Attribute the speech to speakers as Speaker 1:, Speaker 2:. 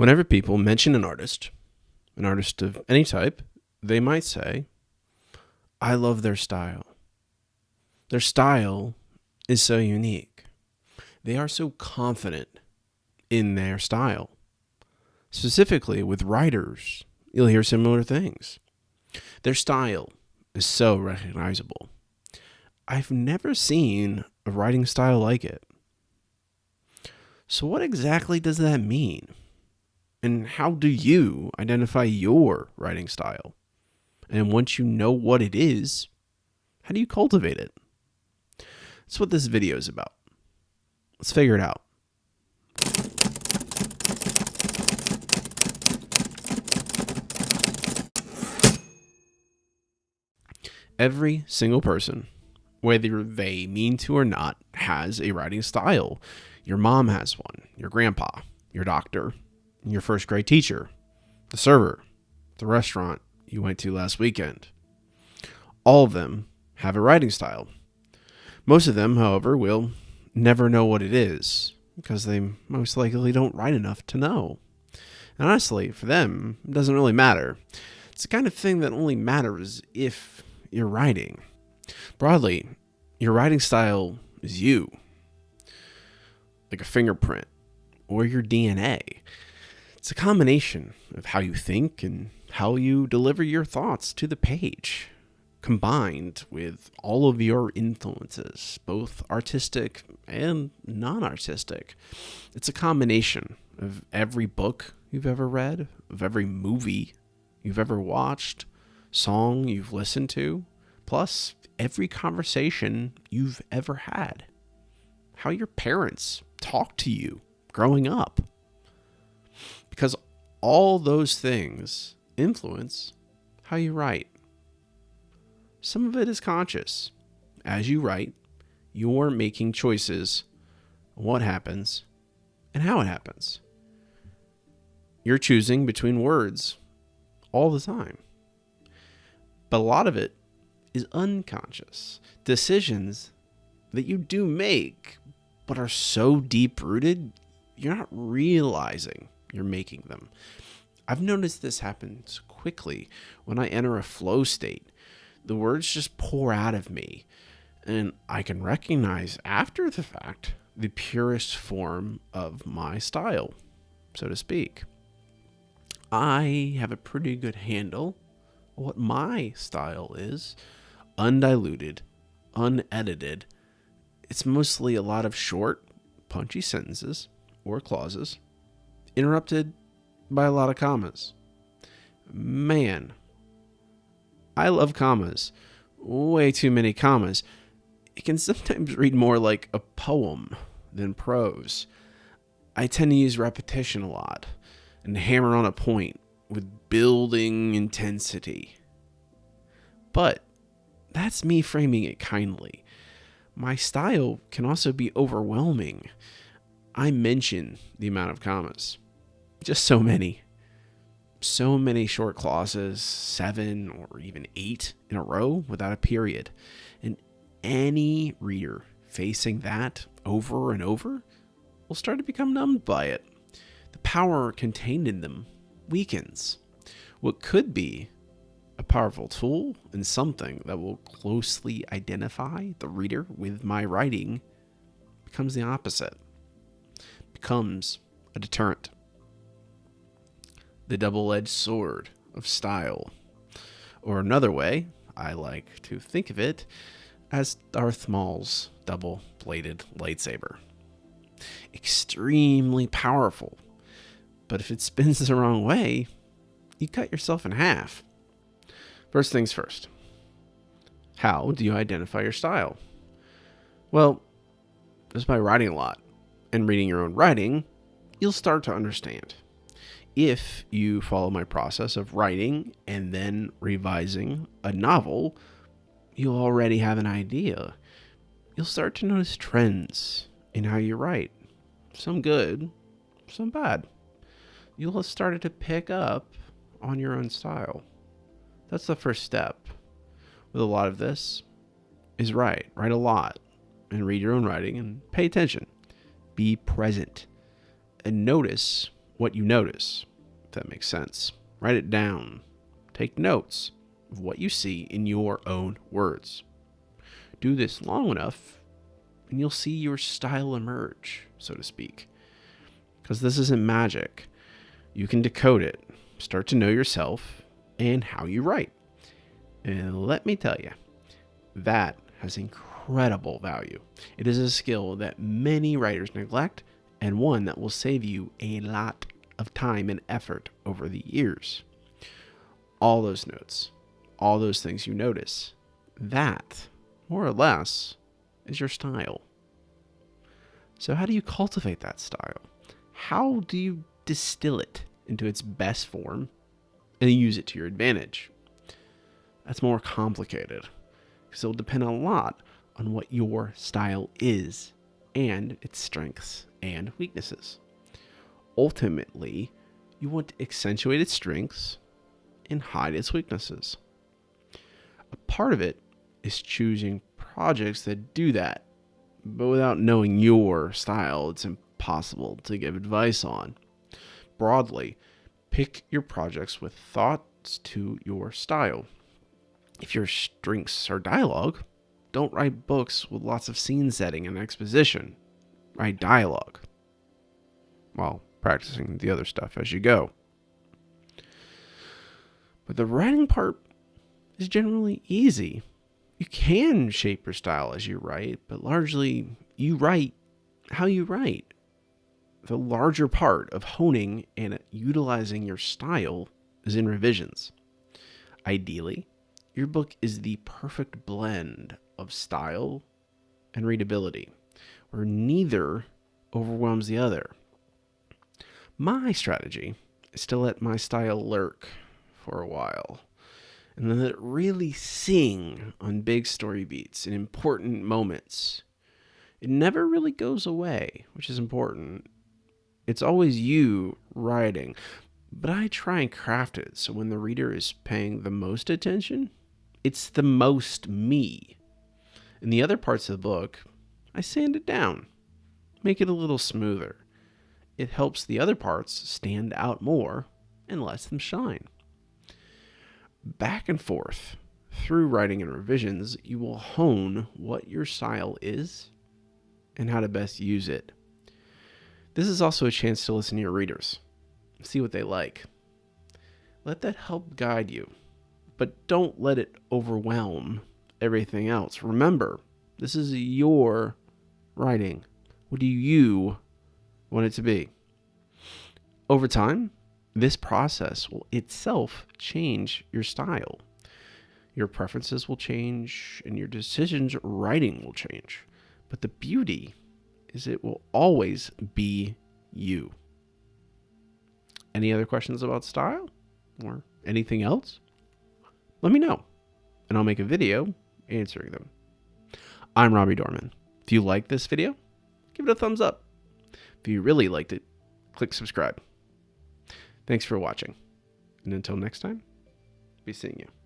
Speaker 1: Whenever people mention an artist of any type, they might say, I love their style. Their style is so unique. They are so confident in their style. Specifically with writers, you'll hear similar things. Their style is so recognizable. I've never seen a writing style like it. So what exactly does that mean? And how do you identify your writing style? And once you know what it is, how do you cultivate it? That's what this video is about. Let's figure it out. Every single person, whether they mean to or not, has a writing style. Your mom has one, your grandpa, your doctor, your first grade teacher, the server, the restaurant you went to last weekend. All of them have a writing style. Most of them, however, will never know what it is because they most likely don't write enough to know. And honestly, for them, it doesn't really matter. It's the kind of thing that only matters if you're writing. Broadly, your writing style is you, like a fingerprint or your DNA. It's a combination of how you think and how you deliver your thoughts to the page, combined with all of your influences, both artistic and non-artistic. It's a combination of every book you've ever read, of every movie you've ever watched, song you've listened to, plus every conversation you've ever had. How your parents talked to you growing up. Because all those things influence how you write. Some of it is conscious. As you write, you're making choices on what happens and how it happens. You're choosing between words all the time. But a lot of it is unconscious. Decisions that you do make, but are so deep-rooted, you're not realizing you're making them. I've noticed this happens quickly when I enter a flow state. The words just pour out of me, and I can recognize after the fact the purest form of my style, so to speak. I have a pretty good handle on what my style is, undiluted, unedited. It's mostly a lot of short, punchy sentences or clauses, interrupted by a lot of commas. Man, I love commas. Way too many commas. It can sometimes read more like a poem than prose. I tend to use repetition a lot and hammer on a point with building intensity. But that's me framing it kindly. My style can also be overwhelming. I mention the amount of commas. Just so many. So many short clauses, 7 or even 8 in a row without a period. And any reader facing that over and over will start to become numbed by it. The power contained in them weakens. What could be a powerful tool and something that will closely identify the reader with my writing becomes the opposite. Becomes a deterrent. The double-edged sword of style. Or another way, I like to think of it as Darth Maul's double-bladed lightsaber. Extremely powerful, but if it spins the wrong way, you cut yourself in half. First things first. How do you identify your style? Well, just by writing a lot and reading your own writing, you'll start to understand. If you follow my process of writing and then revising a novel, you'll already have an idea. You'll start to notice trends in how you write. Some good, some bad. You'll have started to pick up on your own style. That's the first step. With a lot of this is write a lot and read your own writing and pay attention. Be present and notice what you notice, if that makes sense. Write it down. Take notes of what you see in your own words. Do this long enough, and you'll see your style emerge, so to speak. Because this isn't magic. You can decode it, start to know yourself and how you write. And let me tell you, that has incredible value. It is a skill that many writers neglect, and one that will save you a lot of time and effort over the years. All those notes, all those things you notice, that, more or less, is your style. So how do you cultivate that style? How do you distill it into its best form and use it to your advantage? That's more complicated, because it'll depend a lot on what your style is and its strengths and weaknesses. Ultimately, you want to accentuate its strengths and hide its weaknesses. A part of it is choosing projects that do that, but without knowing your style, it's impossible to give advice on. Broadly, pick your projects with thoughts to your style. If your strengths are dialogue, don't write books with lots of scene setting and exposition. Write dialogue while practicing the other stuff as you go. But the writing part is generally easy. You can shape your style as you write, but largely you write how you write. The larger part of honing and utilizing your style is in revisions. Ideally, your book is the perfect blend of style and readability, where neither overwhelms the other. My strategy is to let my style lurk for a while, and then let it really sing on big story beats and important moments. It never really goes away, which is important. It's always you writing, but I try and craft it so when the reader is paying the most attention, it's the most me. In the other parts of the book, I sand it down, make it a little smoother. It helps the other parts stand out more and lets them shine. Back and forth, through writing and revisions, you will hone what your style is and how to best use it. This is also a chance to listen to your readers, see what they like. Let that help guide you, but don't let it overwhelm everything else. Remember, this is your writing. What do you want it to be? Over time, this process will itself change your style. Your preferences will change and your decisions writing will change. But the beauty is it will always be you. Any other questions about style or anything else? Let me know and I'll make a video answering them. I'm Robbie Dorman. If you like this video, give it a thumbs up. If you really liked it, click subscribe. Thanks for watching. And until next time, be seeing you.